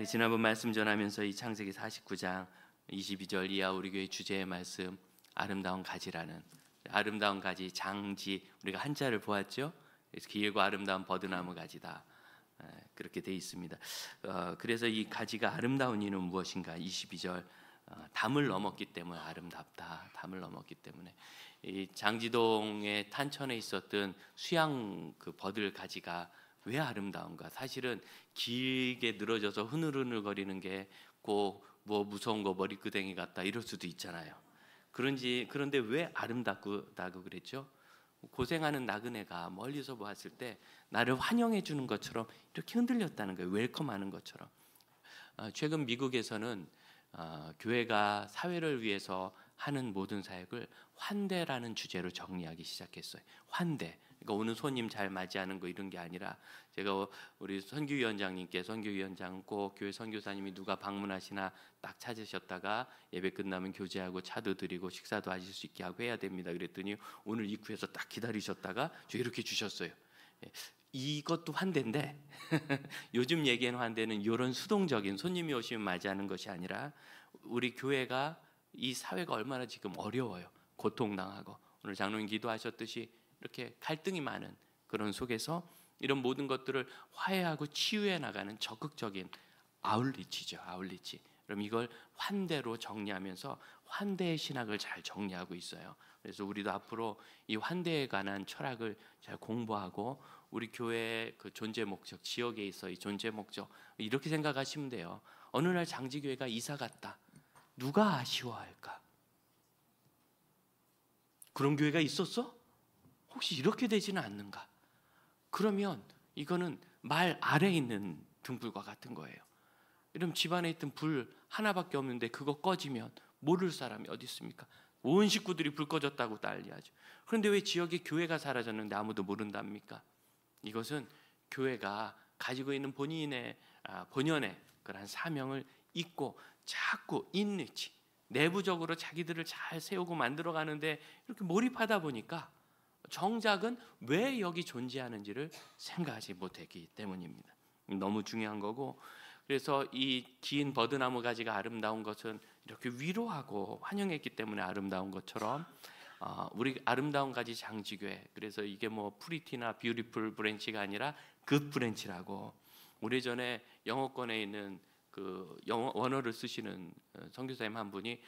지난번 말씀 전하면서 이 창세기 49장 22절 이하 우리 교회 주제의 말씀 아름다운 가지라는 아름다운 가지 장지 우리가 한자를 보았죠. 그래서 길고 아름다운 버드나무 가지다 그렇게 돼 있습니다. 그래서 이 가지가 아름다운 이유는 무엇인가? 22절 담을 넘었기 때문에 아름답다. 담을 넘었기 때문에 이 장지동의 탄천에 있었던 수양 그 버들 가지가 왜 아름다운가? 사실은 길게 늘어져서 흐느흐느거리는 게 꼭 뭐 무서운 거 머리끄댕이 같다 이럴 수도 있잖아요. 그런데 왜 아름답다고 그랬죠? 고생하는 나그네가 멀리서 보았을 때 나를 환영해 주는 것처럼 이렇게 흔들렸다는 거예요. 웰컴하는 것처럼. 최근 미국에서는 교회가 사회를 위해서 하는 모든 사역을 환대라는 주제로 정리하기 시작했어요. 환대. 그러니까 오는 손님 잘 맞이하는 거 이런 게 아니라 제가 우리 선교위원장님께 선교위원장 꼭 교회 선교사님이 누가 방문하시나 딱 찾으셨다가 예배 끝나면 교제하고 차도 드리고 식사도 하실 수 있게 하고 해야 됩니다. 그랬더니 오늘 입구에서 딱 기다리셨다가 저 이렇게 주셨어요. 이것도 환대인데 요즘 얘기하는 환대는 이런 수동적인 손님이 오시면 맞이하는 것이 아니라 우리 교회가 이 사회가 얼마나 지금 어려워요. 고통당하고 오늘 장로님 기도하셨듯이 이렇게 갈등이 많은 그런 속에서 이런 모든 것들을 화해하고 치유해 나가는 적극적인 아울리치죠. 아울리치. 그럼 이걸 환대로 정리하면서 환대의 신학을 잘 정리하고 있어요. 그래서 우리도 앞으로 이 환대에 관한 철학을 잘 공부하고 우리 교회의 그 존재 목적, 지역에 있어 이 존재 목적 이렇게 생각하시면 돼요. 어느 날 장지교회가 이사 갔다. 누가 아쉬워할까? 그런 교회가 있었어? 혹시 이렇게 되지는 않는가? 그러면 이거는 말 아래에 있는 등불과 같은 거예요. 이러면 집안에 있던 불 하나밖에 없는데 그거 꺼지면 모를 사람이 어디 있습니까? 온 식구들이 불 꺼졌다고 난리하죠. 그런데 왜 지역에 교회가 사라졌는데 아무도 모른답니까? 이것은 교회가 가지고 있는 본인의 본연의 그런 사명을 잊고 자꾸 인리치 내부적으로 자기들을 잘 세우고 만들어 가는데 이렇게 몰입하다 보니까 정작은 왜 여기 존재하는지를 생각하지 못했기 때문입니다. 너무 중요한 거고 그래서 이 긴 버드나무 가지가 아름다운 것은 이렇게 위로하고 환영했기 때문에 아름다운 것처럼 우리 아름다운 가지 장지교회 그래서 이게 뭐 프리티나 뷰티풀 브랜치가 아니라 굿 브랜치라고 오래전에 영어권에 있는 그 영어 원어를 쓰시는 선교사님 한 분이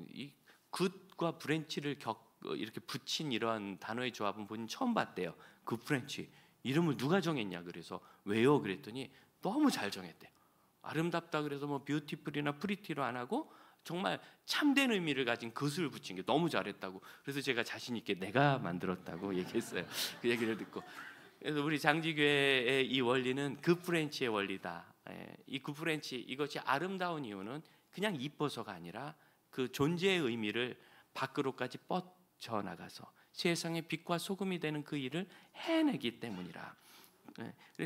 이 굿과 브랜치를 이렇게 붙인 이러한 단어의 조합은 본인 처음 봤대요. 굿 브랜치 이름을 누가 정했냐 그래서 왜요 그랬더니 너무 잘 정했대요. 아름답다 그래서 뭐 뷰티풀이나 프리티로 안 하고 정말 참된 의미를 가진 굿을 붙인 게 너무 잘했다고 그래서 제가 자신 있게 내가 만들었다고 얘기했어요. 그 얘기를 듣고 그래서 우리 장지교회의 이 원리는 굿 브랜치의 원리다. 이 굿 브랜치 이것이 아름다운 이유는 그냥 이뻐서가 아니라 그 존재의 의미를 밖으로까지 뻗쳐 나가서 세상의 빛과 소금이 되는 그 일을 해내기 때문이라.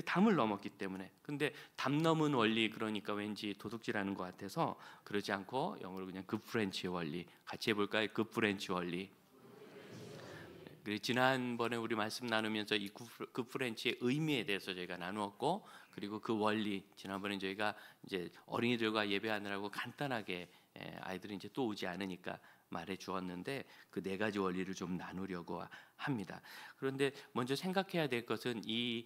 담을 넘었기 때문에. 근데 담 넘은 원리 그러니까 왠지 도둑질하는 것 같아서 그러지 않고 영어로 그냥 굿 브랜치의 원리 같이 해볼까요? 굿 브랜치 원리. 지난번에 우리 말씀 나누면서 이 굿 브랜치의 의미에 대해서 저희가 나누었고 그리고 그 원리 지난번에 저희가 이제 어린이들과 예배하느라고 간단하게 아이들이 이제 또 오지 않으니까 말해 주었는데 그 네 가지 원리를 좀 나누려고 합니다. 그런데 먼저 생각해야 될 것은 이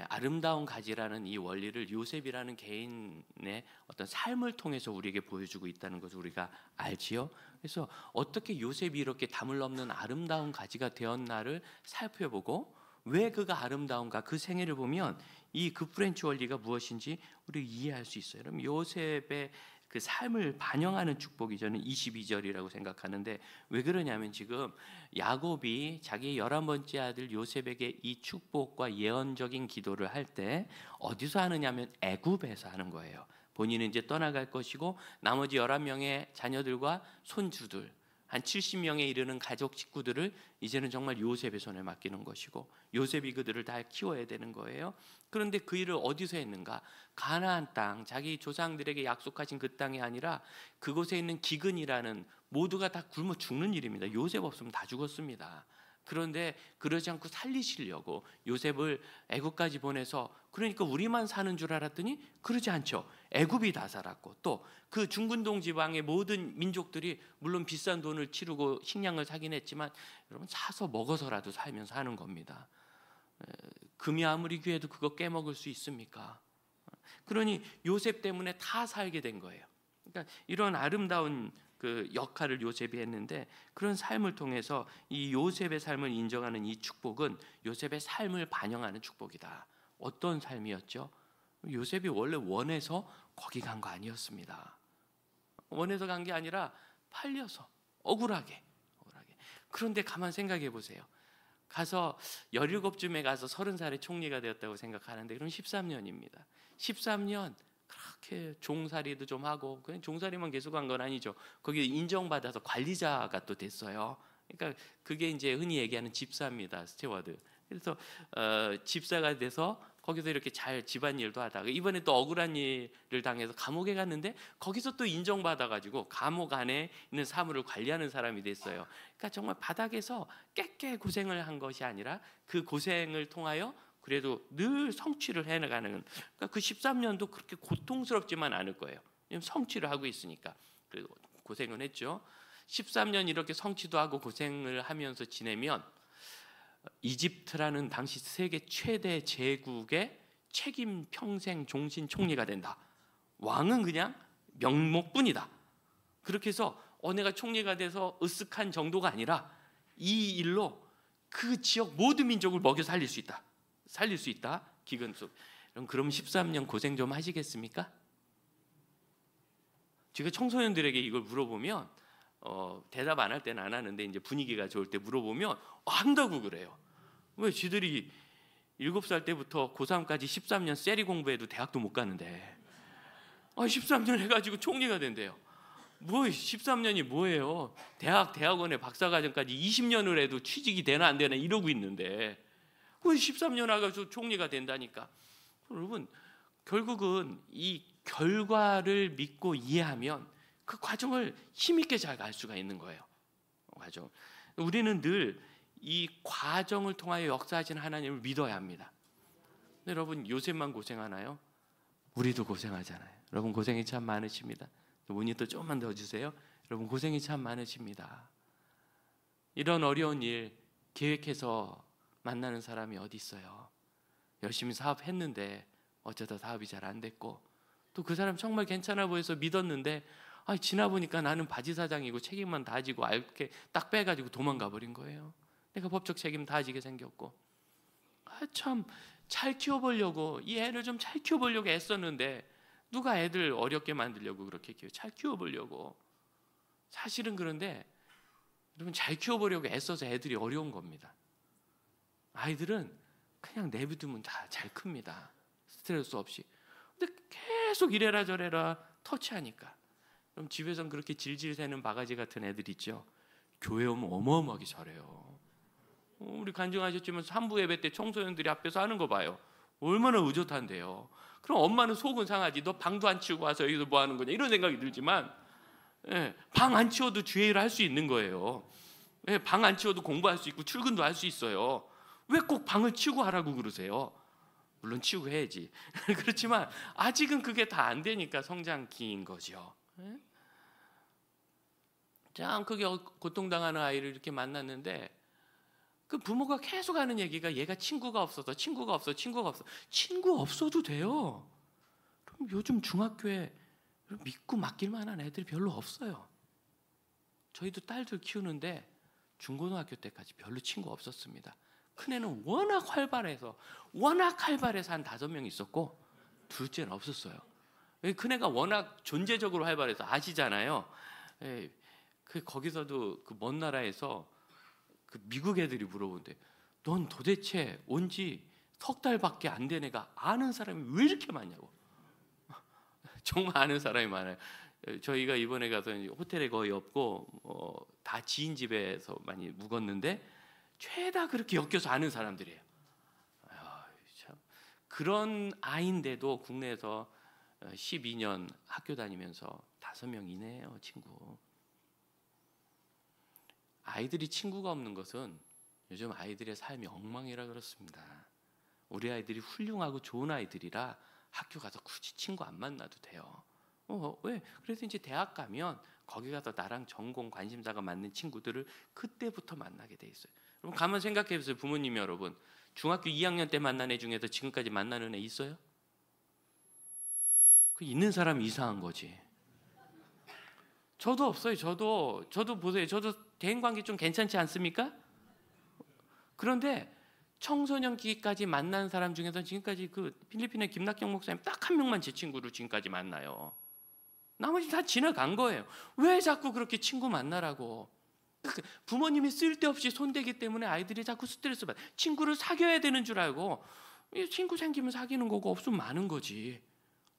아름다운 가지라는 이 원리를 요셉이라는 개인의 어떤 삶을 통해서 우리에게 보여주고 있다는 것을 우리가 알지요. 그래서 어떻게 요셉이 이렇게 담을 넘는 아름다운 가지가 되었나를 살펴보고 왜 그가 아름다운가 그 생애를 보면 이 굿 브랜치 원리가 무엇인지 우리 이해할 수 있어요. 그럼 요셉의 그 삶을 반영하는 축복이 저는 22절이라고 생각하는데 왜 그러냐면 지금 야곱이 자기 11번째 아들 요셉에게 이 축복과 예언적인 기도를 할 때 어디서 하느냐면 애굽에서 하는 거예요. 본인은 이제 떠나갈 것이고 나머지 11명의 자녀들과 손주들 한 70명에 이르는 가족 식구들을 이제는 정말 요셉의 손에 맡기는 것이고 요셉이 그들을 다 키워야 되는 거예요. 그런데 그 일을 어디서 했는가? 가나안 땅, 자기 조상들에게 약속하신 그 땅이 아니라 그곳에 있는 기근이라는 모두가 다 굶어 죽는 일입니다. 요셉 없으면 다 죽었습니다. 그런데 그러지 않고 살리시려고 요셉을 애굽까지 보내서, 그러니까 우리만 사는 줄 알았더니 그러지 않죠. 애굽이 다 살았고 또 그 중근동 지방의 모든 민족들이 물론 비싼 돈을 치르고 식량을 사긴 했지만 여러분 사서 먹어서라도 살면서 하는 겁니다. 금이 아무리 귀해도 그거 깨먹을 수 있습니까? 그러니 요셉 때문에 다 살게 된 거예요. 그러니까 이런 아름다운 그 역할을 요셉이 했는데, 그런 삶을 통해서 이 요셉의 삶을 인정하는 이 축복은 요셉의 삶을 반영하는 축복이다. 어떤 삶이었죠? 요셉이 원래 원해서 거기 간 거 아니었습니다. 원해서 간 게 아니라 팔려서 억울하게. 그런데 가만 생각해 보세요. 가서 17쯤에 가서 30살에 총리가 되었다고 생각하는데 그럼 13년입니다. 13년 그렇게 종살이도 좀 하고, 그냥 종살이만 계속 한 건 아니죠. 거기 인정받아서 관리자가 또 됐어요. 그러니까 그게 이제 흔히 얘기하는 집사입니다. 스튜어드. 그래서 집사가 돼서 거기서 이렇게 잘 집안일도 하다가 이번에 또 억울한 일을 당해서 감옥에 갔는데 거기서 또 인정받아가지고 감옥 안에 있는 사물을 관리하는 사람이 됐어요. 그러니까 정말 바닥에서 깨깨 고생을 한 것이 아니라 그 고생을 통하여 그래도 늘 성취를 해나가는, 그러니까 그 13년도 그렇게 고통스럽지만 않을 거예요. 왜냐하면 성취를 하고 있으니까. 그래도 고생은 했죠. 13년 이렇게 성취도 하고 고생을 하면서 지내면 이집트라는 당시 세계 최대 제국의 책임 평생 종신 총리가 된다. 왕은 그냥 명목뿐이다. 그렇게 해서 내가 총리가 돼서 으쓱한 정도가 아니라 이 일로 그 지역 모든 민족을 먹여 살릴 수 있다. 기근속. 그럼 13년 고생 좀 하시겠습니까? 제가 청소년들에게 이걸 물어보면 대답 안 할 때는 안 하는데 이제 분위기가 좋을 때 물어보면 한다고 그래요. 왜? 지들이 7살 때부터 고3까지 13년 세리 공부해도 대학도 못 가는데 13년 해가지고 총리가 된대요. 뭐 13년이 뭐예요? 대학원에 박사과정까지 20년을 해도 취직이 되나 안 되나 이러고 있는데 그 13년 하고서 총리가 된다니까. 여러분, 결국은 이 결과를 믿고 이해하면 그 과정을 힘있게 잘 갈 수가 있는 거예요. 과정. 우리는 늘 이 과정을 통하여 역사하시는 하나님을 믿어야 합니다. 근데 여러분, 요셉만 고생하나요? 우리도 고생하잖아요. 여러분 고생이 참 많으십니다. 모니터 조금만 더 주세요. 여러분 고생이 참 많으십니다. 이런 어려운 일 계획해서 만나는 사람이 어디 있어요? 열심히 사업했는데 어쩌다 사업이 잘 안 됐고, 또 그 사람 정말 괜찮아 보여서 믿었는데 지나 보니까 나는 바지 사장이고 책임만 다 지고 이렇게 딱 빼가지고 도망가 버린 거예요. 내가 법적 책임 다 지게 생겼고, 참 잘 키워보려고 이 애를 좀 잘 키워보려고 애썼는데 누가 애들 어렵게 만들려고 그렇게 잘 키워보려고. 사실은 그런데 여러분, 잘 키워보려고 애써서 애들이 어려운 겁니다. 아이들은 그냥 내비두면 다 잘 큽니다. 스트레스 없이. 근데 계속 이래라 저래라 터치하니까. 그럼 집에선 그렇게 질질 새는 바가지 같은 애들 있죠. 교회 오면 어마어마하게 잘해요. 우리 간증하셨지만 3부 예배 때 청소년들이 앞에서 하는 거 봐요. 얼마나 의젓한데요. 그럼 엄마는 속은 상하지. 너 방도 안 치우고 와서 여기서 뭐 하는 거냐 이런 생각이 들지만, 방 안 치워도 주일을 할 수 있는 거예요. 방 안 치워도 공부할 수 있고 출근도 할 수 있어요. 왜 꼭 방을 치우고 하라고 그러세요? 물론 치우고 해야지. 그렇지만 아직은 그게 다 안 되니까 성장기인 거죠. 참 크게 고통당하는 아이를 이렇게 만났는데 그 부모가 계속 하는 얘기가 얘가 친구가 없어. 친구 없어도 돼요. 그럼 요즘 중학교에 믿고 맡길 만한 애들이 별로 없어요. 저희도 딸들 키우는데 중고등학교 때까지 별로 친구 없었습니다. 큰애는 워낙 활발해서 한 5명 있었고 둘째는 없었어요. 큰애가 워낙 존재적으로 활발해서 아시잖아요. 거기서도 그 먼 나라에서 그 미국 애들이 물어본대. 넌 도대체 온 지 석 달밖에 안 된 애가 아는 사람이 왜 이렇게 많냐고. 정말 아는 사람이 많아요. 저희가 이번에 가서 호텔에 거의 없고 다 지인 집에서 많이 묵었는데 죄다 그렇게 엮여서 아는 사람들이에요. 참. 그런 아이인데도 국내에서 12년 학교 다니면서 5명 이내예요, 친구. 아이들이 친구가 없는 것은 요즘 아이들의 삶이 엉망이라 그렇습니다. 우리 아이들이 훌륭하고 좋은 아이들이라 학교 가서 굳이 친구 안 만나도 돼요. 왜? 그래서 이제 대학 가면 거기 가서 나랑 전공 관심사가 맞는 친구들을 그때부터 만나게 돼 있어요. 그럼 가만 생각해 보세요. 부모님 여러분, 중학교 2학년 때 만난 애 중에서 지금까지 만나는 애 있어요? 그 있는 사람이 이상한 거지. 저도 없어요. 저도 보세요. 저도 대인관계 좀 괜찮지 않습니까? 그런데 청소년기까지 만난 사람 중에서 지금까지 그 필리핀의 김낙경 목사님 딱 한 명만 제 친구로 지금까지 만나요. 나머지 다 지나간 거예요. 왜 자꾸 그렇게 친구 만나라고? 부모님이 쓸데없이 손대기 때문에 아이들이 자꾸 스트레스 받아. 친구를 사귀어야 되는 줄 알고 친구 생기면 사귀는 거고 없으면 마는 거지.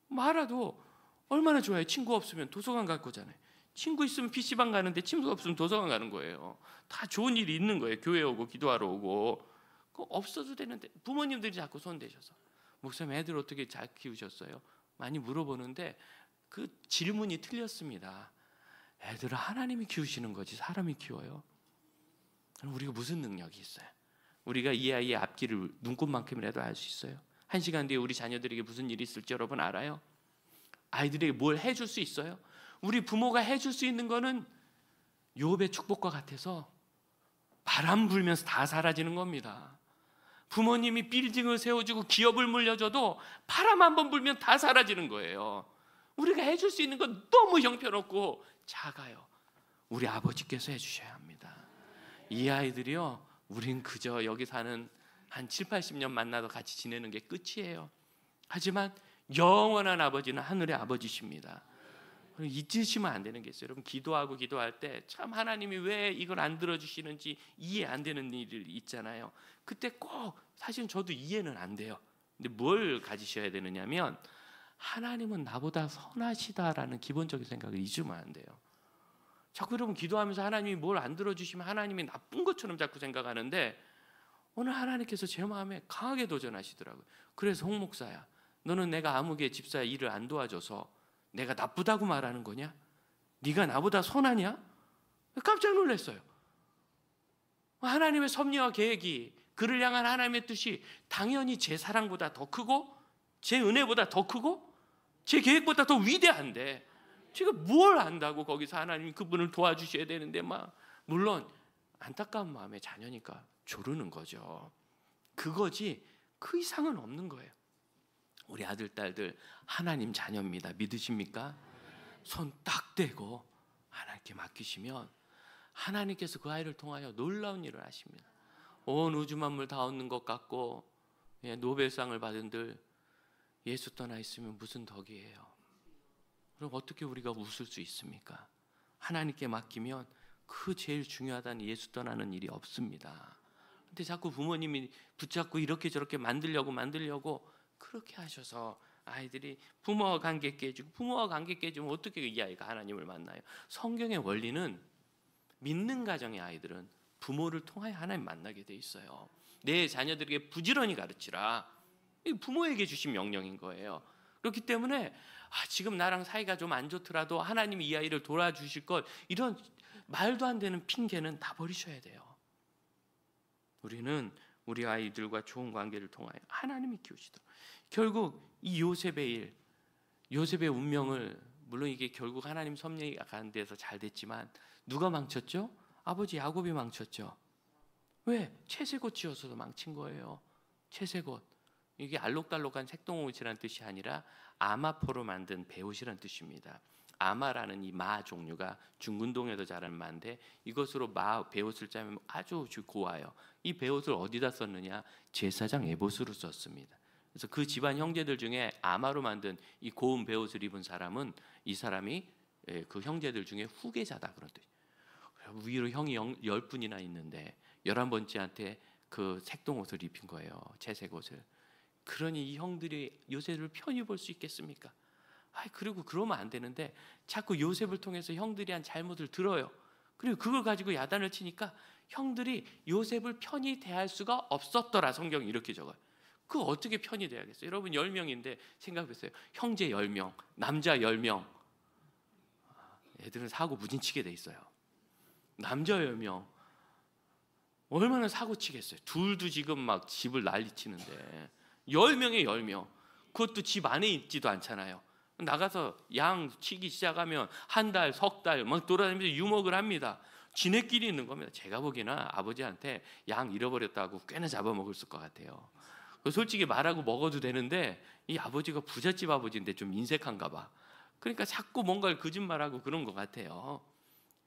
말아도 얼마나 좋아요. 친구 없으면 도서관 갈 거잖아요. 친구 있으면 PC방 가는데 친구 없으면 도서관 가는 거예요. 다 좋은 일이 있는 거예요. 교회 오고 기도하러 오고. 그거 없어도 되는데 부모님들이 자꾸 손대셔서 목사님 애들 어떻게 잘 키우셨어요? 많이 물어보는데 그 질문이 틀렸습니다. 애들은 하나님이 키우시는 거지 사람이 키워요. 그럼 우리가 무슨 능력이 있어요? 우리가 이 아이의 앞길을 눈꽃만큼이라도 알 수 있어요? 1시간 뒤에 우리 자녀들에게 무슨 일이 있을지 여러분 알아요? 아이들에게 뭘 해줄 수 있어요? 우리 부모가 해줄 수 있는 거는 욥의 축복과 같아서 바람 불면서 다 사라지는 겁니다. 부모님이 빌딩을 세워주고 기업을 물려줘도 바람 한번 불면 다 사라지는 거예요. 우리가 해줄 수 있는 건 너무 형편없고 작아요. 우리 아버지께서 해주셔야 합니다. 이 아이들이요, 우린 그저 여기 사는 한 7, 80년 만나도 같이 지내는 게 끝이에요. 하지만 영원한 아버지는 하늘의 아버지십니다. 잊으시면 안 되는 게 있어요. 여러분 기도하고 기도할 때 참 하나님이 왜 이걸 안 들어주시는지 이해 안 되는 일이 있잖아요. 그때 꼭 사실 저도 이해는 안 돼요. 근데 뭘 가지셔야 되느냐면 하나님은 나보다 선하시다라는 기본적인 생각을 잊으면 안 돼요. 자꾸 여러분 기도하면서 하나님이 뭘 안 들어주시면 하나님이 나쁜 것처럼 자꾸 생각하는데 오늘 하나님께서 제 마음에 강하게 도전하시더라고요. 그래서 홍 목사야, 너는 내가 아무개 집사 일을 안 도와줘서 내가 나쁘다고 말하는 거냐? 네가 나보다 선하냐? 깜짝 놀랐어요. 하나님의 섭리와 계획이, 그를 향한 하나님의 뜻이 당연히 제 사랑보다 더 크고 제 은혜보다 더 크고 제 계획보다 더 위대한데 제가 뭘 안다고 거기서 하나님이 그분을 도와주셔야 되는데 막 물론 안타까운 마음에 자녀니까 조르는 거죠. 그거지 그 이상은 없는 거예요. 우리 아들 딸들 하나님 자녀입니다. 믿으십니까? 손 딱 대고 하나님께 맡기시면 하나님께서 그 아이를 통하여 놀라운 일을 하십니다. 온 우주 만물 다 얻는 것 같고 노벨상을 받은들 예수 떠나 있으면 무슨 덕이에요? 그럼 어떻게 우리가 웃을 수 있습니까? 하나님께 맡기면 그 제일 중요하다는 예수 떠나는 일이 없습니다. 근데 자꾸 부모님이 붙잡고 이렇게 저렇게 만들려고 그렇게 하셔서 아이들이 부모와 관계 깨지고, 부모와 관계 깨지면 어떻게 이 아이가 하나님을 만나요? 성경의 원리는 믿는 가정의 아이들은 부모를 통하여 하나님 만나게 돼 있어요. 내 자녀들에게 부지런히 가르치라. 이 부모에게 주신 명령인 거예요. 그렇기 때문에 지금 나랑 사이가 좀 안 좋더라도 하나님이 이 아이를 돌아주실 것, 이런 말도 안 되는 핑계는 다 버리셔야 돼요. 우리는 우리 아이들과 좋은 관계를 통하여 하나님이 키우시도록. 결국 이 요셉의 일, 요셉의 운명을, 물론 이게 결국 하나님 섭리가 가는 데서 잘 됐지만 누가 망쳤죠? 아버지 야곱이 망쳤죠. 왜? 채색옷 지어서 망친 거예요. 채색옷. 이게 알록달록한 색동옷이라는 뜻이 아니라 아마포로 만든 배옷이라는 뜻입니다. 아마라는 이 마 종류가 중근동에도 자라는 마인데 이것으로 마 배옷을 짜면 아주 고와요. 이 배옷을 어디다 썼느냐? 제사장 에봇으로 썼습니다. 그래서 그 집안 형제들 중에 아마로 만든 이 고운 배옷을 입은 사람은 이 사람이 그 형제들 중에 후계자다 그런 뜻. 위로 형이 10분이나 있는데 11번째한테 그 색동옷을 입힌 거예요. 채색옷을. 그러니 이 형들이 요셉을 편히 볼 수 있겠습니까? 그리고 그러면 안 되는데 자꾸 요셉을 통해서 형들이 한 잘못을 들어요. 그리고 그걸 가지고 야단을 치니까 형들이 요셉을 편히 대할 수가 없었더라. 성경이 이렇게 적어요. 그 어떻게 편히 대하겠어요? 여러분 10명인데 생각해보세요. 형제 10명, 남자 10명. 애들은 사고 무진치게 돼 있어요. 남자 10명. 얼마나 사고치겠어요. 둘도 지금 막 집을 난리치는데 10명에 10명. 그것도 집 안에 있지도 않잖아요. 나가서 양 치기 시작하면 한 달, 석 달 막 돌아다니면서 유목을 합니다. 지네끼리 있는 겁니다. 제가 보기에는 아버지한테 양 잃어버렸다고 꽤나 잡아먹을 것 같아요. 솔직히 말하고 먹어도 되는데 이 아버지가 부잣집 아버지인데 좀 인색한가 봐. 그러니까 자꾸 뭔가를 거짓말하고 그런 것 같아요.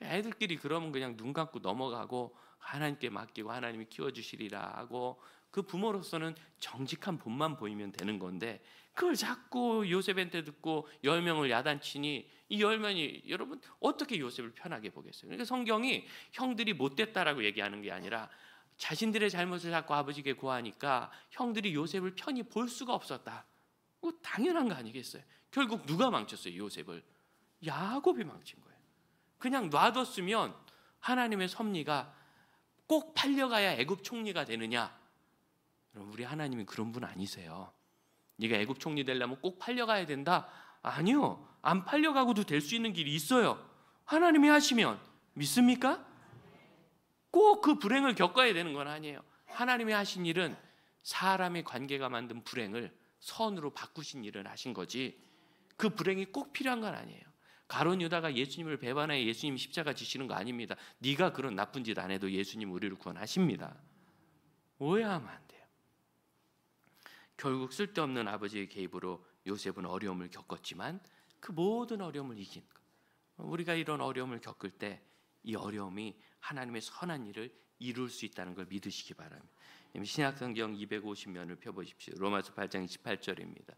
애들끼리 그러면 그냥 눈 감고 넘어가고 하나님께 맡기고 하나님이 키워주시리라 하고 그 부모로서는 정직한 본만 보이면 되는 건데 그걸 자꾸 요셉한테 듣고 10명을 야단치니 이 10명이 여러분 어떻게 요셉을 편하게 보겠어요? 그러니까 성경이 형들이 못됐다라고 얘기하는 게 아니라 자신들의 잘못을 자꾸 아버지께 고하니까 형들이 요셉을 편히 볼 수가 없었다. 당연한 거 아니겠어요? 결국 누가 망쳤어요? 요셉을. 야곱이 망친 거예요. 그냥 놔뒀으면 하나님의 섭리가 꼭 팔려가야 애굽 총리가 되느냐? 여러분, 우리 하나님이 그런 분 아니세요. 네가 애굽 총리 되려면 꼭 팔려가야 된다? 아니요. 안 팔려가고도 될 수 있는 길이 있어요. 하나님이 하시면. 믿습니까? 꼭 그 불행을 겪어야 되는 건 아니에요. 하나님이 하신 일은 사람의 관계가 만든 불행을 선으로 바꾸신 일을 하신 거지 그 불행이 꼭 필요한 건 아니에요. 가룟 유다가 예수님을 배반하여 예수님 십자가 지시는 거 아닙니다. 네가 그런 나쁜 짓 안 해도 예수님 우리를 구원하십니다. 오해하면 안 돼요. 결국 쓸데없는 아버지의 개입으로 요셉은 어려움을 겪었지만 그 모든 어려움을 이긴 거예요. 우리가 이런 어려움을 겪을 때 이 어려움이 하나님의 선한 일을 이룰 수 있다는 걸 믿으시기 바랍니다. 신약성경 250면을 펴보십시오. 로마서 8장 28절입니다.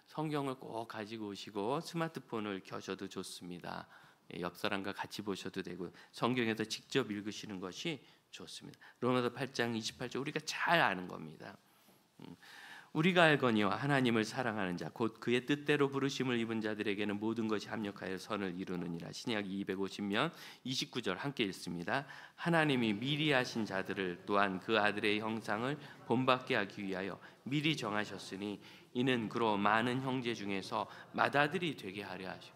성경을 꼭 가지고 오시고 스마트폰을 켜셔도 좋습니다. 옆 사람과 같이 보셔도 되고 성경에서 직접 읽으시는 것이 좋습니다. 로마서 8장 28절 우리가 잘 아는 겁니다. 우리가 알거니와 하나님을 사랑하는 자 곧 그의 뜻대로 부르심을 입은 자들에게는 모든 것이 합력하여 선을 이루느니라. 신약 250면 29절 함께 읽습니다. 하나님이 미리 하신 자들을 또한 그 아들의 형상을 본받게 하기 위하여 미리 정하셨으니 이는 그로 많은 형제 중에서 맏아들이 되게 하려 하시오.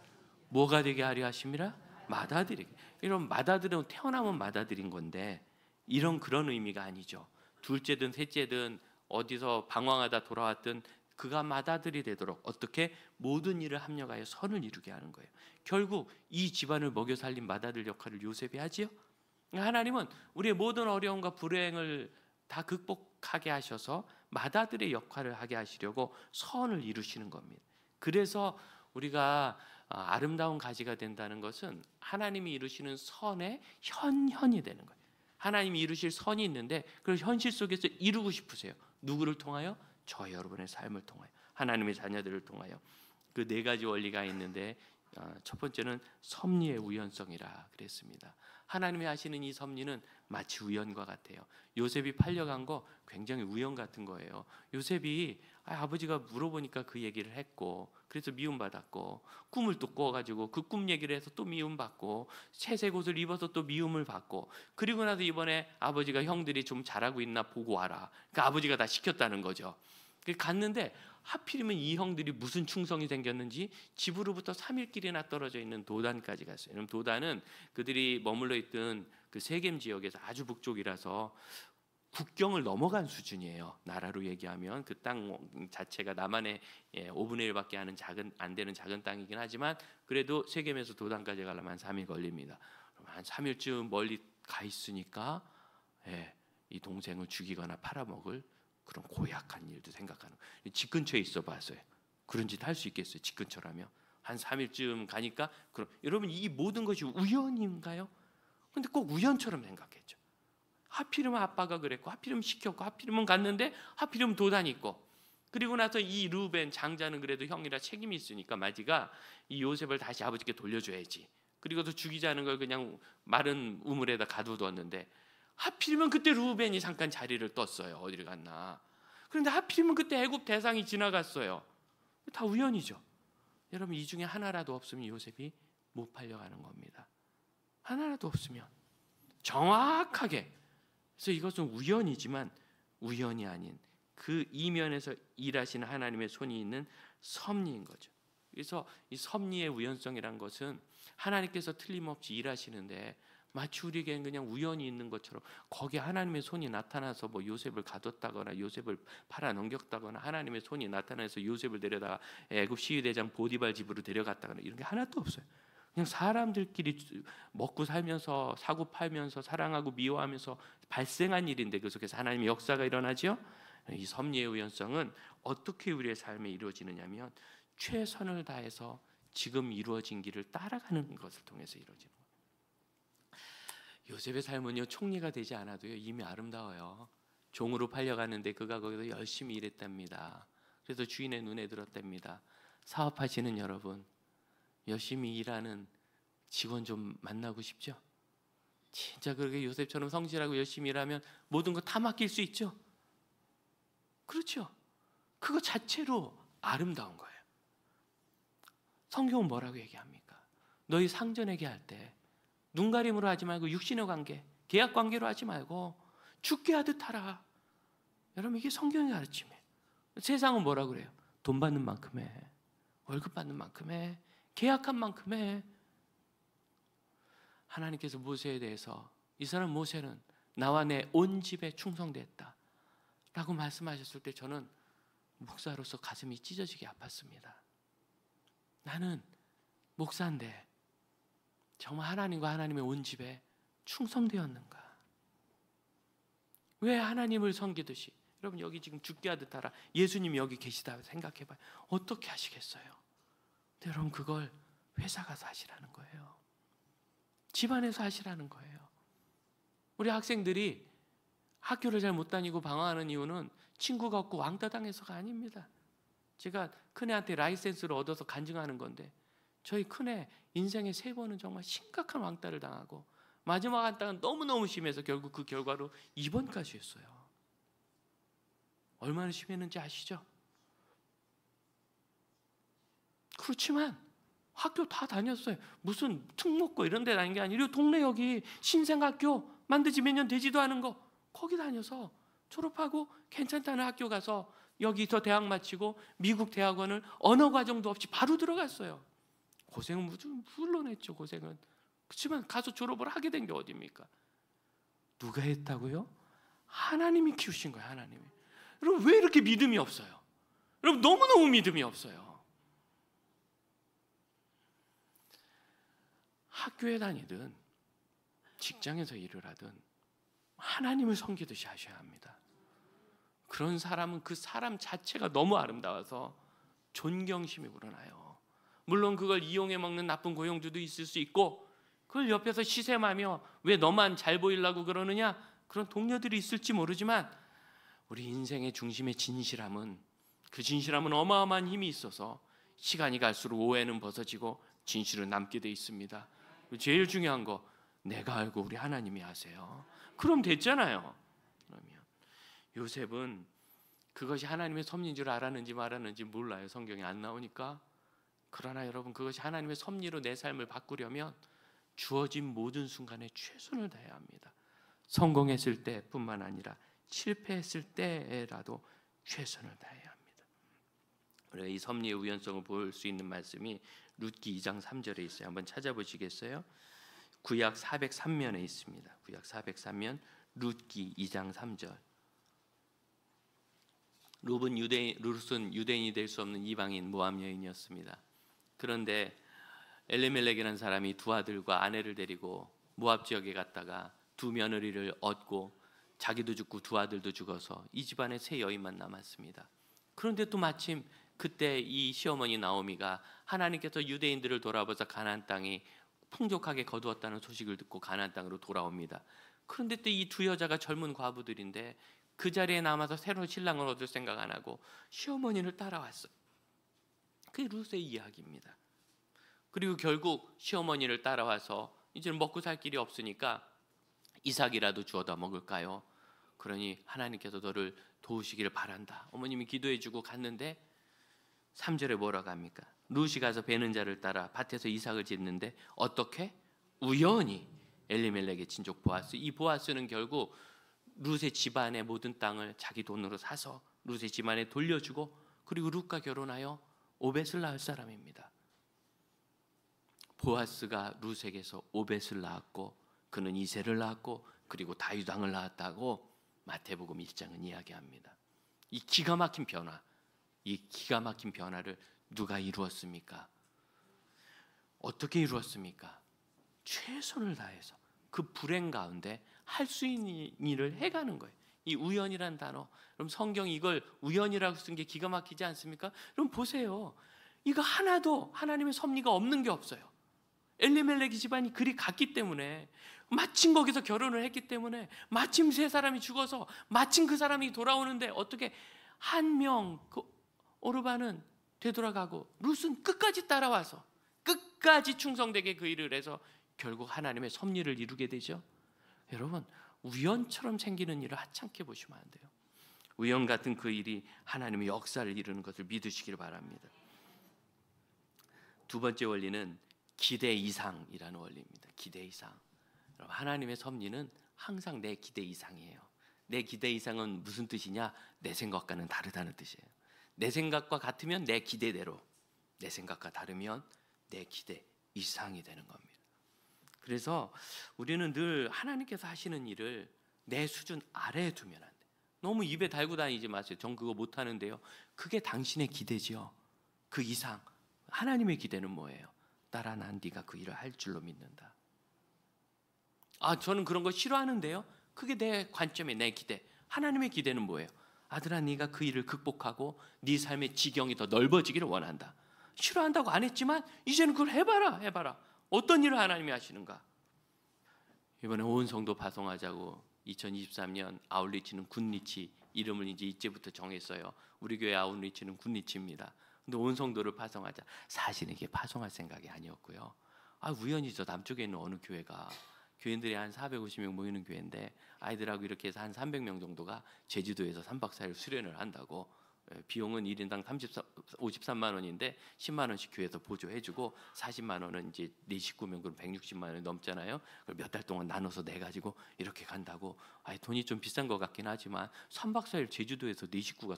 뭐가 되게 하려 하심이라? 맏아들이. 이런 맏아들은 태어나면 맏아들인 건데 이런 그런 의미가 아니죠. 둘째든 셋째든 어디서 방황하다 돌아왔든 그가 맏아들이 되도록 어떻게 모든 일을 합력하여 선을 이루게 하는 거예요. 결국 이 집안을 먹여 살린 맏아들 역할을 요셉이 하지요. 하나님은 우리의 모든 어려움과 불행을 다 극복하게 하셔서 맏아들의 역할을 하게 하시려고 선을 이루시는 겁니다. 그래서 우리가 아름다운 가지가 된다는 것은 하나님이 이루시는 선의 현현이 되는 거예요. 하나님이 이루실 선이 있는데 그걸 현실 속에서 이루고 싶으세요. 누구를 통하여? 저 여러분의 삶을 통하여, 하나님의 자녀들을 통하여. 그 네 가지 원리가 있는데 첫 번째는 섭리의 우연성이라 그랬습니다. 하나님이 하시는 이 섭리는 마치 우연과 같아요. 요셉이 팔려간 거 굉장히 우연 같은 거예요. 요셉이 아버지가 물어보니까 그 얘기를 했고 그래서 미움받았고 꿈을 또 꿔가지고 그 꿈 얘기를 해서 또 미움받고 채색 옷을 입어서 또 미움을 받고 그리고 나서 이번에 아버지가 형들이 좀 잘하고 있나 보고 와라. 그러니까 아버지가 다 시켰다는 거죠. 갔는데 하필이면 이 형들이 무슨 충성이 생겼는지 집으로부터 3일길이나 떨어져 있는 도단까지 갔어요. 그럼 도단은 그들이 머물러 있던 그 세겜 지역에서 아주 북쪽이라서 국경을 넘어간 수준이에요. 나라로 얘기하면 그 땅 자체가 남한의 5분의 1밖에 안 되는 작은 땅이긴 하지만 그래도 세겜에서 도단까지 가려면 한 3일 걸립니다. 한 3일쯤 멀리 가 있으니까 이 동생을 죽이거나 팔아먹을 그런 고약한 일도 생각하는 거예요. 집 근처에 있어 봤어요. 그런 짓 할 수 있겠어요? 집 근처라면 한 3일쯤 가니까 그럼 여러분 이 모든 것이 우연인가요? 근데 꼭 우연처럼 생각했죠. 하필이면 아빠가 그랬고 하필이면 시켰고 하필이면 갔는데 하필이면 도단이 있고 그리고 나서 이 루벤 장자는 그래도 형이라 책임이 있으니까 마지가 이 요셉을 다시 아버지께 돌려줘야지. 그리고 또 죽이자는 걸 그냥 마른 우물에다 가둬두었는데 하필이면 그때 루벤이 잠깐 자리를 떴어요. 어디를 갔나. 그런데 하필이면 그때 애굽 대상이 지나갔어요. 다 우연이죠. 여러분 이 중에 하나라도 없으면 요셉이 못 팔려가는 겁니다. 하나라도 없으면 정확하게. 그래서 이것은 우연이지만 우연이 아닌 그 이면에서 일하시는 하나님의 손이 있는 섭리인 거죠. 그래서 이 섭리의 우연성이란 것은 하나님께서 틀림없이 일하시는데 마치 우리에겐 그냥 우연히 있는 것처럼 거기에 하나님의 손이 나타나서 뭐 요셉을 가뒀다거나 요셉을 팔아 넘겼다거나 하나님의 손이 나타나서 요셉을 데려다가 애굽 시위대장 보디발 집으로 데려갔다거나 이런 게 하나도 없어요. 그냥 사람들끼리 먹고 살면서 사고 팔면서 사랑하고 미워하면서 발생한 일인데 그 속에서 하나님의 역사가 일어나죠. 이 섭리의 우연성은 어떻게 우리의 삶에 이루어지느냐면 최선을 다해서 지금 이루어진 길을 따라가는 것을 통해서 이루어지는 거예요. 요셉의 삶은요, 총리가 되지 않아도요 이미 아름다워요. 종으로 팔려갔는데 그가 거기서 열심히 일했답니다. 그래서 주인의 눈에 들었답니다. 사업하시는 여러분, 열심히 일하는 직원 좀 만나고 싶죠? 진짜 그렇게 요셉처럼 성실하고 열심히 일하면 모든 거 다 맡길 수 있죠? 그렇죠? 그거 자체로 아름다운 거예요. 성경은 뭐라고 얘기합니까? 너희 상전에게 할 때 눈가림으로 하지 말고 육신의 관계, 계약 관계로 하지 말고 죽게 하듯 하라. 여러분, 이게 성경의 가르침이에요. 세상은 뭐라고 그래요? 돈 받는 만큼 해, 월급 받는 만큼 해, 계약한 만큼 해. 하나님께서 모세에 대해서 이 사람 모세는 나와 내 온 집에 충성됐다 라고 말씀하셨을 때 저는 목사로서 가슴이 찢어지게 아팠습니다. 나는 목사인데 정말 하나님과 하나님의 온 집에 충성되었는가? 왜 하나님을 섬기듯이, 여러분 여기 지금 죽게 하듯 하라, 예수님이 여기 계시다 생각해봐요. 어떻게 하시겠어요? 근데 여러분 그걸 회사 가서 하시라는 거예요. 집안에서 하시라는 거예요. 우리 학생들이 학교를 잘 못 다니고 방황하는 이유는 친구가 없고 왕따 당해서가 아닙니다. 제가 큰애한테 라이센스를 얻어서 간증하는 건데 저희 큰애 인생에 3번은 정말 심각한 왕따를 당하고 마지막 한 땅은 너무너무 심해서 결국 그 결과로 입원까지 했어요. 얼마나 심했는지 아시죠? 그렇지만 학교 다 다녔어요. 무슨 특목고 이런 데 다닌 게 아니라 동네 여기 신생학교 만드지 몇 년 되지도 않은 거 거기 다녀서 졸업하고 괜찮다는 학교 가서 여기서 대학 마치고 미국 대학원을 언어 과정도 없이 바로 들어갔어요. 고생은 물론했죠. 고생은. 그렇지만 가서 졸업을 하게 된 게 어딥니까? 누가 했다고요? 하나님이 키우신 거예요. 하나님이. 여러분 왜 이렇게 믿음이 없어요? 여러분 너무너무 믿음이 없어요. 학교에 다니든 직장에서 일을 하든 하나님을 섬기듯이 하셔야 합니다. 그런 사람은 그 사람 자체가 너무 아름다워서 존경심이 우러나요. 물론 그걸 이용해 먹는 나쁜 고용주도 있을 수 있고 그걸 옆에서 시샘하며 왜 너만 잘 보이려고 그러느냐 그런 동료들이 있을지 모르지만 우리 인생의 중심의 진실함은 그 진실함은 어마어마한 힘이 있어서 시간이 갈수록 오해는 벗어지고 진실은 남게 돼 있습니다. 제일 중요한 거 내가 알고 우리 하나님이 아세요. 그럼 됐잖아요. 그러면 요셉은 그것이 하나님의 섭리인 줄 알았는지 말았는지 몰라요. 성경에 안 나오니까. 그러나 여러분 그것이 하나님의 섭리로 내 삶을 바꾸려면 주어진 모든 순간에 최선을 다해야 합니다. 성공했을 때뿐만 아니라 실패했을 때라도 최선을 다해야 합니다. 우리가 이 섭리의 우연성을 볼 수 있는 말씀이 룻기 2장 3절에 있어요. 한번 찾아보시겠어요? 구약 403면에 있습니다. 구약 403면 룻기 2장 3절. 룻은 유대인이 될 수 없는 이방인 모압 여인이었습니다. 그런데 엘리멜렉이라는 사람이 2 아들과 아내를 데리고 모압 지역에 갔다가 2 며느리를 얻고 자기도 죽고 2 아들도 죽어서 이 집안에 3 여인만 남았습니다. 그런데 또 마침 그때 이 시어머니 나오미가 하나님께서 유대인들을 돌아보자 가나안 땅이 풍족하게 거두었다는 소식을 듣고 가나안 땅으로 돌아옵니다. 그런데 또 이 2 여자가 젊은 과부들인데 그 자리에 남아서 새로운 신랑을 얻을 생각 안 하고 시어머니를 따라왔어요. 그게 룻의 이야기입니다. 그리고 결국 시어머니를 따라와서 이제는 먹고 살 길이 없으니까 이삭이라도 주워다 먹을까요? 그러니 하나님께서 너를 도우시기를 바란다. 어머님이 기도해주고 갔는데 3절에 뭐라고 합니까? 룻이 가서 베는 자를 따라 밭에서 이삭을 짓는데 어떻게? 우연히 엘리멜렉의 친족 보아스. 이 보아스는 결국 룻의 집안의 모든 땅을 자기 돈으로 사서 룻의 집안에 돌려주고 그리고 룻과 결혼하여 오벳을 낳을 사람입니다. 보아스가 룻에게서 오벳을 낳았고 그는 이새를 낳았고 그리고 다윗 왕을 낳았다고 마태복음 1장은 이야기합니다. 이 기가 막힌 변화, 이 기가 막힌 변화를 누가 이루었습니까? 어떻게 이루었습니까? 최선을 다해서 그 불행 가운데 할 수 있는 일을 해가는 거예요. 이 우연이란 단어, 그럼 성경이 이걸 우연이라고 쓴 게 기가 막히지 않습니까? 그럼 보세요. 이거 하나도 하나님의 섭리가 없는 게 없어요. 엘리멜렉 집안이 그리 같기 때문에, 마침 거기서 결혼을 했기 때문에, 마침 세 사람이 죽어서 마침 그 사람이 돌아오는데 어떻게 한 명 그 오르반은 되돌아가고 룻은 끝까지 따라와서 끝까지 충성되게 그 일을 해서 결국 하나님의 섭리를 이루게 되죠. 여러분, 우연처럼 생기는 일을 하찮게 보시면 안 돼요. 우연 같은 그 일이 하나님의 역사를 이루는 것을 믿으시기를 바랍니다. 두 번째 원리는 기대 이상이라는 원리입니다. 기대 이상. 여러분, 하나님의 섭리는 항상 내 기대 이상이에요. 내 기대 이상은 무슨 뜻이냐? 내 생각과는 다르다는 뜻이에요. 내 생각과 같으면 내 기대대로, 내 생각과 다르면 내 기대 이상이 되는 겁니다. 그래서 우리는 늘 하나님께서 하시는 일을 내 수준 아래에 두면 안 돼요. 너무 입에 달고 다니지 마세요. 전 그거 못하는데요. 그게 당신의 기대지요. 그 이상. 하나님의 기대는 뭐예요? 따라 난 네가 그 일을 할 줄로 믿는다. 저는 그런 거 싫어하는데요. 그게 내 관점의 내 기대. 하나님의 기대는 뭐예요? 아들아, 네가 그 일을 극복하고 네 삶의 지경이 더 넓어지기를 원한다. 싫어한다고 안 했지만 이제는 그걸 해봐라. 어떤 일을 하나님이 하시는가? 이번에 온 성도 파송하자고 2023년 아웃리치는 굿리치 이름을 이제 이제부터 정했어요. 우리 교회 아웃리치는 굿리치입니다. 근데 온 성도를 파송하자. 사실 이게 파송할 생각이 아니었고요. 우연히죠. 남쪽에 있는 어느 교회가 교인들이 한 450명 모이는 교회인데 아이들하고 이렇게 해서 한 300명 정도가 제주도에서 3박 4일 수련을 한다고. 비용은 1인당 53만 원인데 10만 원씩 교회에서 보조해주고 40만 원은 이제 네 식구면 그럼 160만 원이 넘잖아요. 몇 달 동안 나눠서 내 가지고 이렇게 간다고. 돈이 좀 비싼 것 같긴 하지만 3박 4일 제주도에서 네 식구가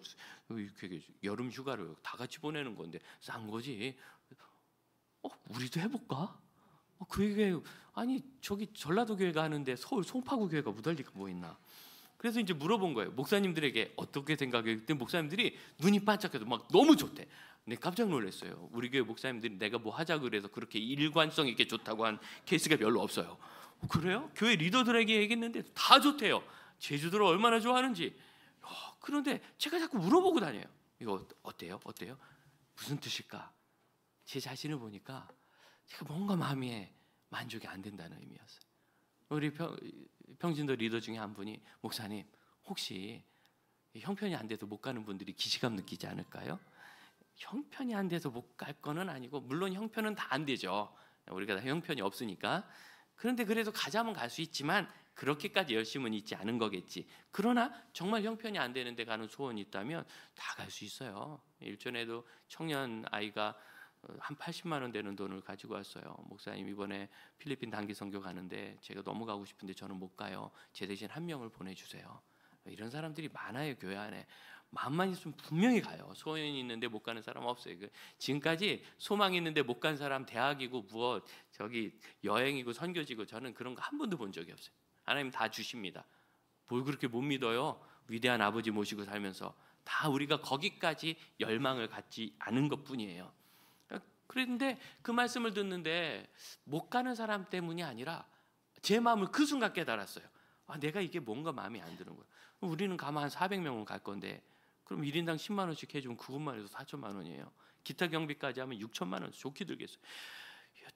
이렇게 여름 휴가를 다 같이 보내는 건데 싼 거지. 우리도 해볼까? 그 교회 저기 전라도 교회가 하는데 서울 송파구 교회가 못할 리가 뭐 있나? 그래서 이제 물어본 거예요. 목사님들에게 어떻게 생각해요? 그때 목사님들이 눈이 반짝해서 막 너무 좋대. 네, 깜짝 놀랐어요. 우리 교회 목사님들이 내가 뭐 하자 그래서 그렇게 일관성 있게 좋다고 한 케이스가 별로 없어요. 그래요? 교회 리더들에게 얘기했는데 다 좋대요. 제주도를 얼마나 좋아하는지. 그런데 제가 자꾸 물어보고 다녀요. 이거 어때요? 무슨 뜻일까? 제 자신을 보니까 제가 뭔가 마음에 만족이 안 된다는 의미였어요. 우리 평신도 리더 중에 한 분이 목사님 혹시 형편이 안 돼서 못 가는 분들이 기시감 느끼지 않을까요? 형편이 안 돼서 못 갈 거는 아니고 물론 형편은 다 안 되죠. 우리가 다 형편이 없으니까. 그런데 그래도 가자면 갈 수 있지만 그렇게까지 열심은 있지 않은 거겠지. 그러나 정말 형편이 안 되는데 가는 소원이 있다면 다 갈 수 있어요. 일전에도 청년 아이가 한 80만 원 되는 돈을 가지고 왔어요. 목사님 이번에 필리핀 단기 선교 가는데 제가 너무 가고 싶은데 저는 못 가요. 제 대신 한 명을 보내주세요. 이런 사람들이 많아요. 교회 안에. 마음만 있으면 분명히 가요. 소원이 있는데 못 가는 사람 없어요. 지금까지 소망이 있는데 못 간 사람 대학이고 무엇 저기 여행이고 선교지고 저는 그런 거 한 번도 본 적이 없어요. 하나님 다 주십니다. 뭘 그렇게 못 믿어요? 위대한 아버지 모시고 살면서 다 우리가 거기까지 열망을 갖지 않은 것뿐이에요. 그런데 그 말씀을 듣는데 못 가는 사람 때문이 아니라 제 마음을 그 순간 깨달았어요. 내가 이게 뭔가 마음에 안 드는 거야. 우리는 가면 한 400명은 갈 건데 그럼 1인당 10만 원씩 해주면 그것만 해도 4천만 원이에요. 기타 경비까지 하면 6천만 원 좋게 들겠어요.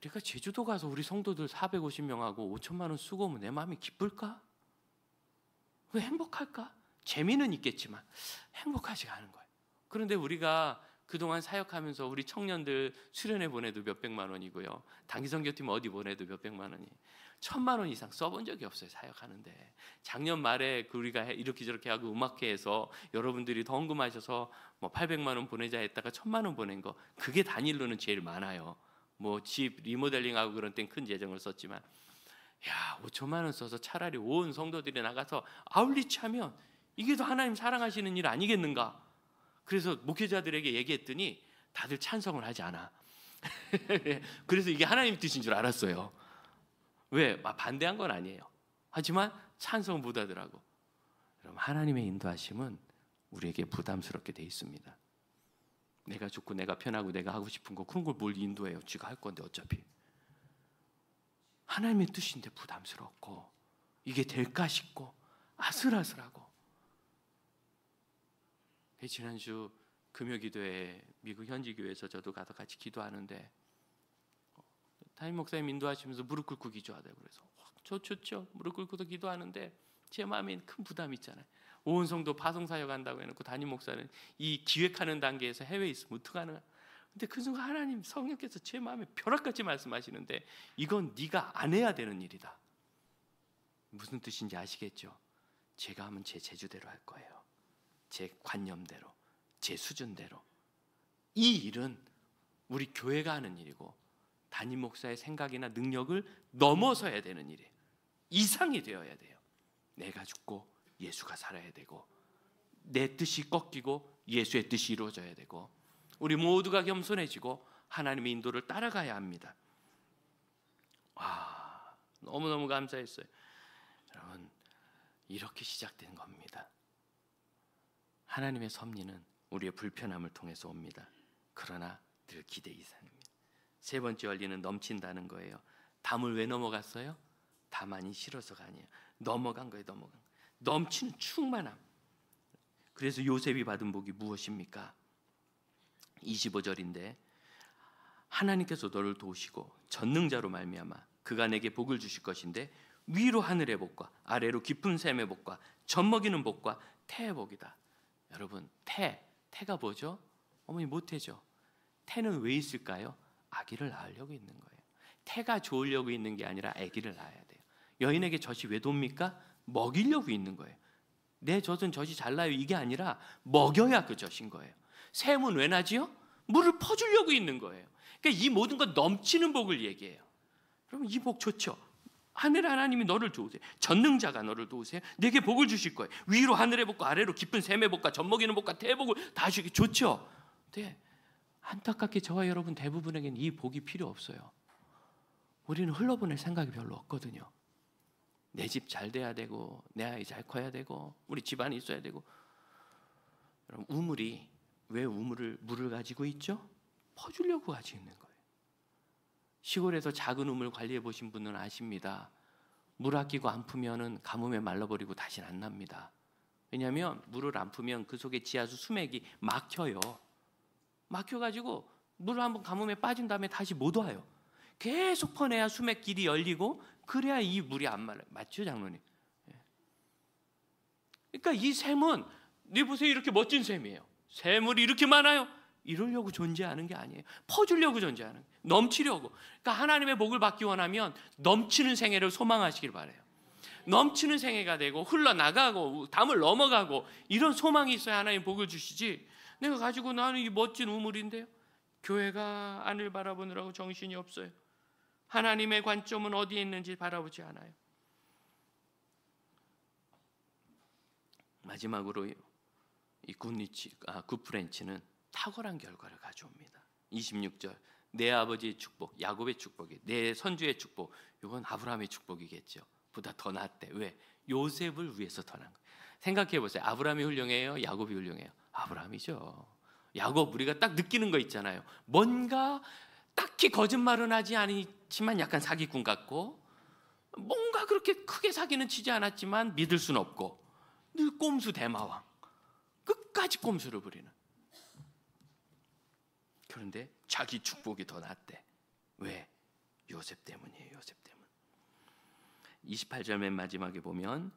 내가 제주도 가서 우리 성도들 450명하고 5천만 원 쓰고 오면 내 마음이 기쁠까? 왜 행복할까? 재미는 있겠지만 행복하지가 않은 거예요. 그런데 우리가 그동안 사역하면서 우리 청년들 수련회 보내도 몇백만 원이고요. 단기선교팀 어디 보내도 몇백만 원이 1,000만 원 이상 써본 적이 없어요. 사역하는데. 작년 말에 우리가 이렇게 저렇게 하고 음악회에서 여러분들이 더 헌금하셔서 800만 원 보내자 했다가 1,000만 원 보낸 거 그게 단일로는 제일 많아요. 집 리모델링하고 그런 땐 큰 재정을 썼지만 5천만 원 써서 차라리 온 성도들이 나가서 아울리치 하면 이게 더 하나님 사랑하시는 일 아니겠는가? 그래서 목회자들에게 얘기했더니 다들 찬성을 하지 않아. 그래서 이게 하나님 뜻인 줄 알았어요. 왜? 반대한 건 아니에요. 하지만 찬성 못 하더라고. 여러분, 하나님의 인도하심은 우리에게 부담스럽게 돼 있습니다. 내가 좋고 내가 편하고 내가 하고 싶은 거, 그런 걸 뭘 인도해요? 쥐가 할 건데 어차피. 하나님의 뜻인데 부담스럽고 이게 될까 싶고 아슬아슬하고. 지난주 금요기도회 미국 현지교회에서 저도 가서 같이 기도하는데 담임 목사님 인도하시면서 무릎 꿇고 기도하다고 그래서 좋죠. 무릎 꿇고도 기도하는데 제 마음에 큰 부담이 있잖아요. 온 성도 파송사역 한다고 해놓고 담임 목사는 이 기획하는 단계에서 해외에 있으면 어떡하나. 근데 그 순간 하나님 성령께서 제 마음에 벼락같이 말씀하시는데 이건 네가 안 해야 되는 일이다. 무슨 뜻인지 아시겠죠? 제가 하면 제 재주대로 할 거예요. 제 관념대로, 제 수준대로. 이 일은 우리 교회가 하는 일이고 담임 목사의 생각이나 능력을 넘어서야 되는 일이에요. 이상이 되어야 돼요. 내가 죽고 예수가 살아야 되고 내 뜻이 꺾이고 예수의 뜻이 이루어져야 되고 우리 모두가 겸손해지고 하나님의 인도를 따라가야 합니다. 너무너무 감사했어요. 여러분, 이렇게 시작된 겁니다. 하나님의 섭리는 우리의 불편함을 통해서 옵니다. 그러나 늘 기대 이상입니다. 세 번째 원리는 넘친다는 거예요. 담을 왜 넘어갔어요? 다만이 싫어서가 아니에요. 넘어간 거예요. 넘치는 충만함. 그래서 요셉이 받은 복이 무엇입니까? 25절인데 하나님께서 너를 도우시고 전능자로 말미암아 그가 내게 복을 주실 것인데 위로 하늘의 복과 아래로 깊은 샘의 복과 젖먹이는 복과 태의 복이다. 여러분, 태가 뭐죠? 어머니 모태죠. 태는 왜 있을까요? 아기를 낳으려고 있는 거예요. 태가 좋으려고 있는 게 아니라 아기를 낳아야 돼요. 여인에게 젖이 왜 돕니까? 먹이려고 있는 거예요. 내 젖은 젖이 잘 나요 이게 아니라 먹여야 그 젖인 거예요. 샘은 왜 나지요? 물을 퍼주려고 있는 거예요. 그러니까 이 모든 건 넘치는 복을 얘기해요. 그러면 이 복 좋죠. 하늘 하나님이 너를 도우세요. 전능자가 너를 도우세요. 내게 복을 주실 거예요. 위로 하늘의 복과 아래로 깊은 샘의 복과 젖먹이는 복과 태의 복을 다 주기 좋죠. 근데 안타깝게 저와 여러분 대부분에게는 이 복이 필요 없어요. 우리는 흘러보낼 생각이 별로 없거든요. 내 집 잘 돼야 되고 내 아이 잘 커야 되고 우리 집안이 있어야 되고. 여러분, 우물이 왜 물을 가지고 있죠? 퍼주려고 가지고 있는 거예요. 시골에서 작은 우물 관리해 보신 분은 아십니다. 물 아끼고 안 푸면은 가뭄에 말라버리고 다시는 안 납니다. 왜냐하면 물을 안 푸면 그 속에 지하수 수맥이 막혀요. 막혀가지고 물을 한번 가뭄에 빠진 다음에 다시 못 와요. 계속 퍼내야 수맥길이 열리고 그래야 이 물이 안 말라요. 맞죠, 장로님? 그러니까 이 샘은 네 보세요, 이렇게 멋진 샘이에요. 샘물이 이렇게 많아요. 이러려고 존재하는 게 아니에요. 퍼주려고 존재하는 거예요. 넘치려고. 그러니까 하나님의 복을 받기 원하면 넘치는 생애를 소망하시길 바라요. 넘치는 생애가 되고 흘러나가고 담을 넘어가고 이런 소망이 있어야 하나님 복을 주시지. 내가 가지고 나는 이 멋진 우물인데요, 교회가 하늘 바라보느라고 정신이 없어요. 하나님의 관점은 어디에 있는지 바라보지 않아요. 마지막으로 이 굿프렌치는 탁월한 결과를 가져옵니다. 26절, 내 아버지의 축복, 야곱의 축복이, 내 선주의 축복, 이건 아브라함의 축복이겠죠. 보다 더 낫대. 왜? 요셉을 위해서 더 나은 거예요. 생각해 보세요. 아브라함이 훌륭해요? 야곱이 훌륭해요? 아브라함이죠. 야곱, 우리가 딱 느끼는 거 있잖아요. 뭔가 딱히 거짓말은 하지 않지만 약간 사기꾼 같고, 뭔가 그렇게 크게 사기는 치지 않았지만 믿을 수는 없고, 늘 꼼수 대마왕, 끝까지 꼼수를 부리는. 그런데 자기 축복이 더 낫대. 왜? 요셉 때문이에요. 요셉 때문. 28절 맨 마지막에 보면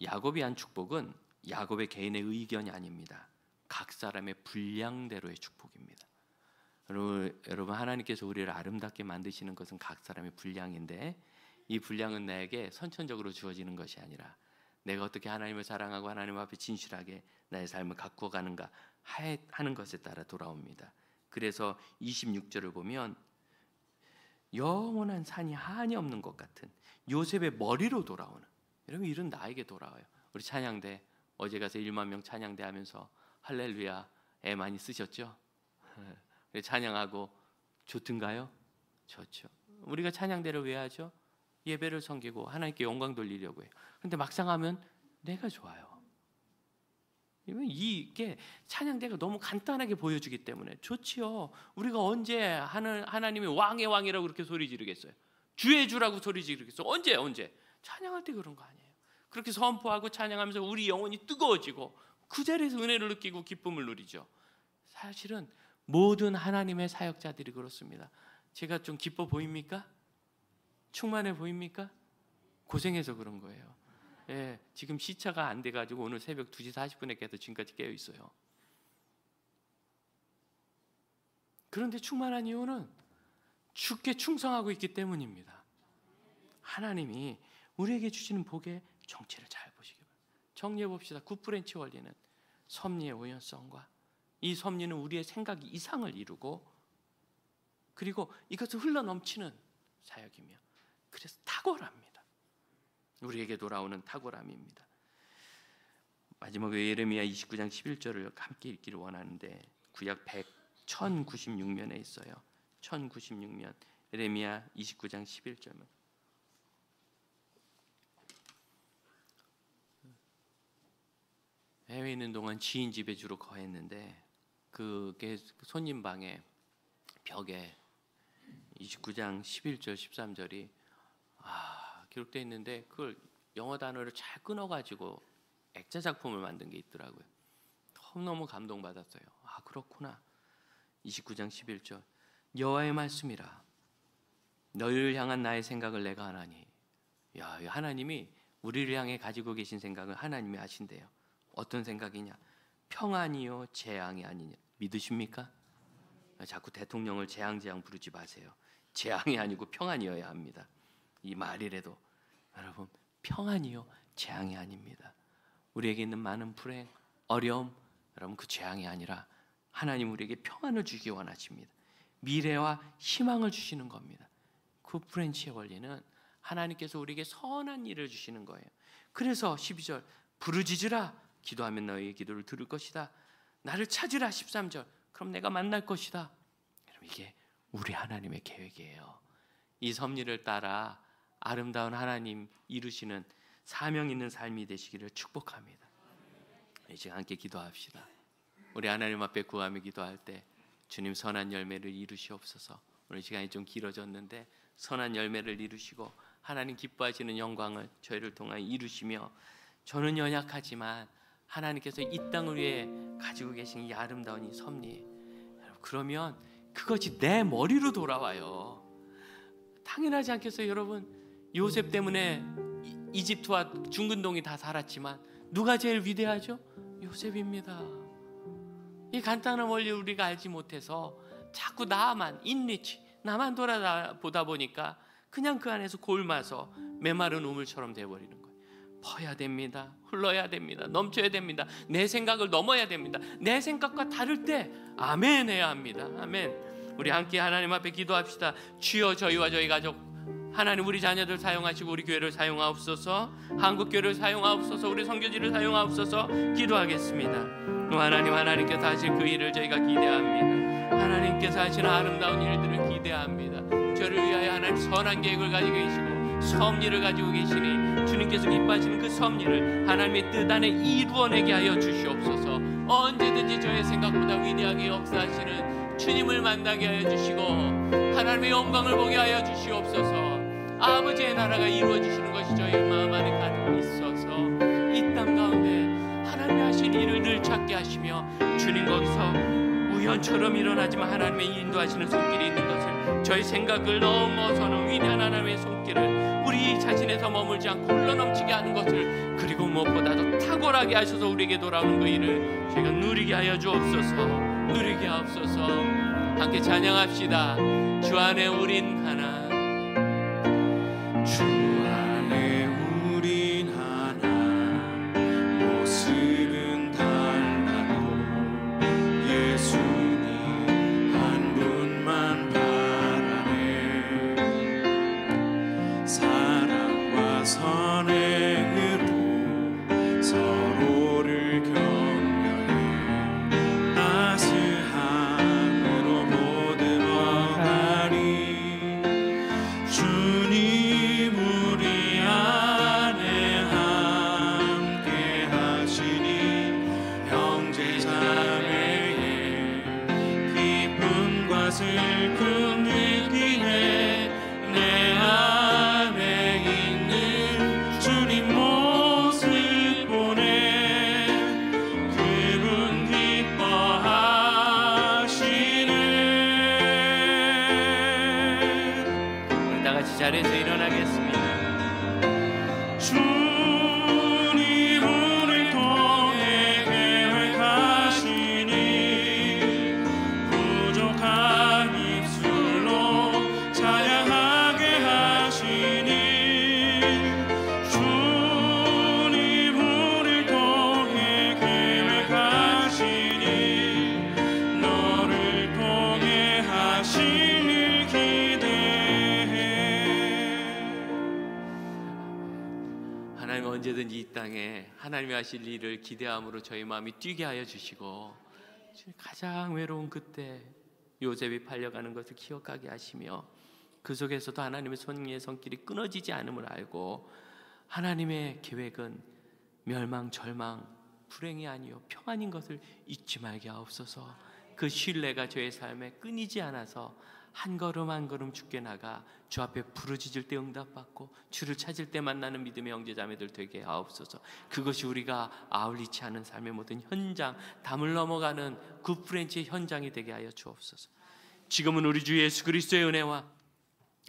야곱이 한 축복은 야곱의 개인의 의견이 아닙니다. 각 사람의 분량대로의 축복입니다. 여러분, 하나님께서 우리를 아름답게 만드시는 것은 각 사람의 분량인데, 이 분량은 나에게 선천적으로 주어지는 것이 아니라 내가 어떻게 하나님을 사랑하고 하나님 앞에 진실하게 나의 삶을 가꾸어 가는가 하는 것에 따라 돌아옵니다. 그래서 26절을 보면 영원한 산이 한이 없는 것 같은 요셉의 머리로 돌아오는, 여러분, 이런 나에게 돌아와요. 우리 찬양대 어제 가서 1만 명 찬양대 하면서 할렐루야 애 많이 쓰셨죠? 찬양하고 좋던가요? 좋죠. 우리가 찬양대를 왜 하죠? 예배를 섬기고 하나님께 영광 돌리려고 해요. 그런데 막상 하면 내가 좋아요. 이게 찬양대가 너무 간단하게 보여주기 때문에 좋지요. 우리가 언제 하나님이 왕의 왕이라고 그렇게 소리 지르겠어요? 주의 주라고 소리 지르겠어요? 언제? 찬양할 때 그런 거 아니에요. 그렇게 선포하고 찬양하면서 우리 영혼이 뜨거워지고 그 자리에서 은혜를 느끼고 기쁨을 누리죠. 사실은 모든 하나님의 사역자들이 그렇습니다. 제가 좀 기뻐 보입니까? 충만해 보입니까? 고생해서 그런 거예요. 예, 지금 시차가 안 돼가지고 오늘 새벽 2시 40분에 깨서 지금까지 깨어 있어요. 그런데 충만한 이유는 주께 충성하고 있기 때문입니다. 하나님이 우리에게 주시는 복의 정체를 잘 보시기 바랍니다. 정리해 봅시다. 굿브랜치 원리는 섭리의 우연성과 이 섭리는 우리의 생각 이상을 이루고 그리고 이것을 흘러넘치는 사역이며 그래서 탁월합니다. 우리에게 돌아오는 탁월함입니다. 마지막으로 예레미야 29장 11절을 함께 읽기를 원하는데 구약 1096면에 있어요. 1096면 예레미야 29장 11절만. 해외에 있는 동안 지인 집에 주로 거했는데 그게 손님 방에 벽에 29장 11절 13절이 기록되어 있는데 그걸 영어 단어를 잘 끊어가지고 액자 작품을 만든 게 있더라고요. 너무 감동받았어요. 그렇구나. 29장 11절 여호와의 말씀이라 너희를 향한 나의 생각을 내가 아나니. 하나님이 우리를 향해 가지고 계신 생각을 하나님이 아신대요. 어떤 생각이냐? 평안이요 재앙이 아니냐. 믿으십니까? 자꾸 대통령을 재앙 부르지 마세요. 재앙이 아니고 평안이어야 합니다. 이 말이라도 여러분 평안이요 재앙이 아닙니다. 우리에게 있는 많은 불행, 어려움 여러분 그 재앙이 아니라 하나님 우리에게 평안을 주기 원하십니다. 미래와 희망을 주시는 겁니다. 굿브랜치의 원리는 하나님께서 우리에게 선한 일을 주시는 거예요. 그래서 12절 부르짖으라 기도하면 너희의 기도를 들을 것이다. 나를 찾으라 13절 그럼 내가 만날 것이다. 여러분 이게 우리 하나님의 계획이에요. 이 섭리를 따라 아름다운 하나님 이루시는 사명 있는 삶이 되시기를 축복합니다. 이제 함께 기도합시다. 우리 하나님 앞에 구하며 기도할 때 주님 선한 열매를 이루시옵소서. 오늘 시간이 좀 길어졌는데 선한 열매를 이루시고 하나님 기뻐하시는 영광을 저희를 통해 이루시며 저는 연약하지만 하나님께서 이 땅을 위해 가지고 계신 이 아름다운 이 섭리 그러면 그것이 내 머리로 돌아와요. 당연하지 않겠어요 여러분? 요셉 때문에 이집트와 중근동이 다 살았지만 누가 제일 위대하죠? 요셉입니다. 이 간단한 원리 우리가 알지 못해서 자꾸 나만 돌아보다 보니까 그냥 그 안에서 골마서 메마른 우물처럼 돼버리는 거예요. 퍼야 됩니다. 흘러야 됩니다. 넘쳐야 됩니다. 내 생각을 넘어야 됩니다. 내 생각과 다를 때 아멘 해야 합니다. 아멘. 우리 함께 하나님 앞에 기도합시다. 주여 저희와 저희 가족 하나님 우리 자녀들 사용하시고 우리 교회를 사용하옵소서. 한국교회를 사용하옵소서. 우리 선교지를 사용하옵소서. 기도하겠습니다. 하나님께서 하실 그 일을 저희가 기대합니다. 하나님께서 하시는 아름다운 일들을 기대합니다. 저를 위하여 하나님 선한 계획을 가지고 계시고 섭리를 가지고 계시니 주님께서 기뻐하시는 그 섭리를 하나님의 뜻 안에 이루어내게 하여 주시옵소서. 언제든지 저의 생각보다 위대하게 역사하시는 주님을 만나게 하여 주시고 하나님의 영광을 보게 하여 주시옵소서. 아버지의 나라가 이루어지시는 것이 저희 마음 안에 가득 있어서 이 땅 가운데 하나님이 하신 일을 늘 찾게 하시며 주님 거기서 우연처럼 일어나지만 하나님의 인도하시는 손길이 있는 것을 저희 생각을 넘어서는 위대한 하나님의 손길을 우리 자신에서 머물지 않고 흘러넘치게 하는 것을 그리고 무엇보다도 탁월하게 하셔서 우리에게 돌아오는 그 일을 저희가 누리게 하여 주옵소서. 누리게 하옵소서. 함께 찬양합시다. 주 안에 우린 하나 주 안에 우린 하나 모습은 달라도 예수님 한 분만 바라네. 사랑과 선행으로 서로를 격려해 따스함으로 보듬어 가리. 주님 슬픔 느끼네. 내 안에 있는 주님 모습 보네. 그분 기뻐하시네. 우리 다 같이 자리에서 일어나겠습니다. 주님 우리를 통해 계획하시니 부족한 입술로 찬양하게 하시니. 주님 우리를 통해 계획하시니 너를 통해 하시니 기대해. 하나님 언제든지 이 땅에 하나님이 하실 일을 기대함으로 저희 마음이 뛰게 하여 주시고, 가장 외로운 그때 요셉이 팔려가는 것을 기억하게 하시며, 그 속에서도 하나님의 손의 손길이 끊어지지 않음을 알고 하나님의 계획은 멸망, 절망, 불행이 아니요 평안인 것을 잊지 말게 하옵소서. 그 신뢰가 저의 삶에 끊이지 않아서 한 걸음 한 걸음 주께 나가 주 앞에 부르짖을 때 응답받고 주를 찾을 때 만나는 믿음의 형제자매들 되게 하옵소서. 그것이 우리가 아울리치 않은 삶의 모든 현장, 담을 넘어가는 굿프렌치의 현장이 되게 하여 주옵소서. 지금은 우리 주 예수 그리스도의 은혜와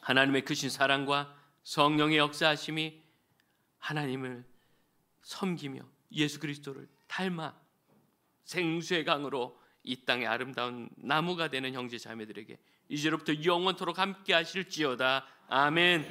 하나님의 크신 사랑과 성령의 역사하심이 하나님을 섬기며 예수 그리스도를 닮아 생수의 강으로 이 땅의 아름다운 나무가 되는 형제 자매들에게 이제로부터 영원토록 함께 하실지어다. 아멘.